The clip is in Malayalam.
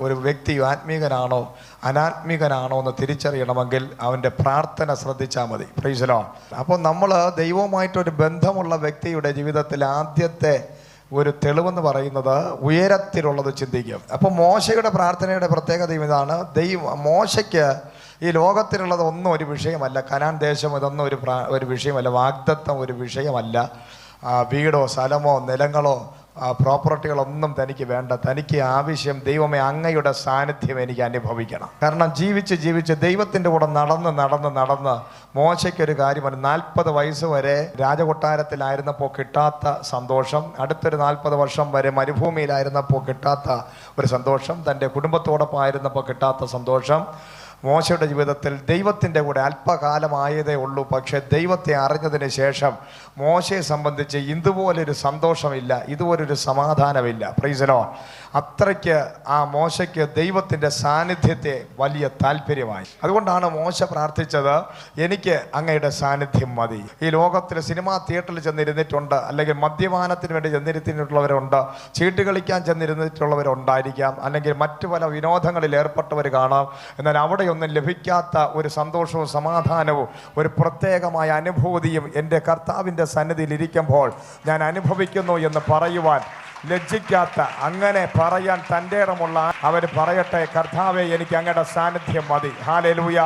ഒരു വ്യക്തി ആത്മീകനാണോ അനാത്മീകനാണോ എന്ന് തിരിച്ചറിയണമെങ്കിൽ അവൻ്റെ പ്രാർത്ഥന ശ്രദ്ധിച്ചാൽ മതി. Praise the Lord. അപ്പോൾ നമ്മൾ ദൈവവുമായിട്ടൊരു ബന്ധമുള്ള വ്യക്തിയുടെ ജീവിതത്തിൽ ആദ്യത്തെ ഒരു തെളിവെന്ന് പറയുന്നത് ഉയരത്തിലുള്ളത് ചിന്തിക്കും. അപ്പോൾ മോശയുടെ പ്രാർത്ഥനയുടെ പ്രത്യേകത ഇതാണ്. മോശയ്ക്ക് ഈ ലോകത്തിലുള്ളത് ഒന്നും ഒരു വിഷയമല്ല. കനാൻ ദേശം ഇതൊന്നും ഒരു വിഷയമല്ല. വാഗ്ദത്തം ഒരു വിഷയമല്ല. വീടോ സ്ഥലമോ നിലങ്ങളോ പ്രോപ്പർട്ടികളൊന്നും തനിക്ക് വേണ്ട. തനിക്ക് ആവശ്യം ദൈവമേ അങ്ങയുടെ സാന്നിധ്യം എനിക്ക് അനുഭവിക്കണം. കാരണം ജീവിച്ച് ദൈവത്തിൻ്റെ കൂടെ നടന്ന് മോശയ്ക്കൊരു കാര്യമാണ്. 40 വയസ്സ് വരെ രാജകൊട്ടാരത്തിലായിരുന്നപ്പോൾ കിട്ടാത്ത സന്തോഷം, അടുത്തൊരു 40 വർഷം വരെ മരുഭൂമിയിലായിരുന്നപ്പോൾ കിട്ടാത്ത ഒരു സന്തോഷം, തൻ്റെ കുടുംബത്തോടൊപ്പം ആയിരുന്നപ്പോൾ കിട്ടാത്ത സന്തോഷം മോശയുടെ ജീവിതത്തിൽ ദൈവത്തിൻ്റെ കൂടെ അല്പകാലമായതേ ഉള്ളൂ. പക്ഷേ ദൈവത്തെ അറിഞ്ഞതിന് ശേഷം മോശയെ സംബന്ധിച്ച് ഇതുപോലൊരു സന്തോഷമില്ല, ഇതുപോലൊരു സമാധാനമില്ല. Praise the Lord. അത്രയ്ക്ക് ആ മോശയ്ക്ക് ദൈവത്തിൻ്റെ സാന്നിധ്യത്തെ വലിയ താല്പര്യമായി. അതുകൊണ്ടാണ് മോശ പ്രാർത്ഥിച്ചത്, എനിക്ക് അങ്ങയുടെ സാന്നിധ്യം മതി. ഈ ലോകത്തിൽ സിനിമാ തിയേറ്ററിൽ ചെന്നിരുന്നിട്ടുണ്ട്, അല്ലെങ്കിൽ മദ്യപാനത്തിന് വേണ്ടി ചെന്നിരുന്നിട്ടുള്ളവരുണ്ട്, ചീട്ട് കളിക്കാൻ ചെന്നിരുന്നിട്ടുള്ളവരുണ്ടായിരിക്കാം, അല്ലെങ്കിൽ മറ്റു പല വിനോദങ്ങളിൽ ഏർപ്പെട്ടവർ കാണാം. എന്നാൽ അവിടെ ഒന്നും ലഭിക്കാത്ത ഒരു സന്തോഷവും സമാധാനവും ഒരു പ്രത്യേകമായ അനുഭൂതിയും എൻ്റെ കർത്താവിൻ്റെ സന്നിധിയിൽ ഇരിക്കുമ്പോൾ ഞാൻ അനുഭവിക്കുന്നു എന്ന് പറയുവാൻ ലജ്ജിക്കാത്ത, അങ്ങനെ പറയാൻ തൻ്റെ ഇടമുള്ള അവർ പറയട്ടെ, കർത്താവേ എനിക്ക് അങ്ങയുടെ സാന്നിധ്യം മതി. ഹല്ലേലൂയ.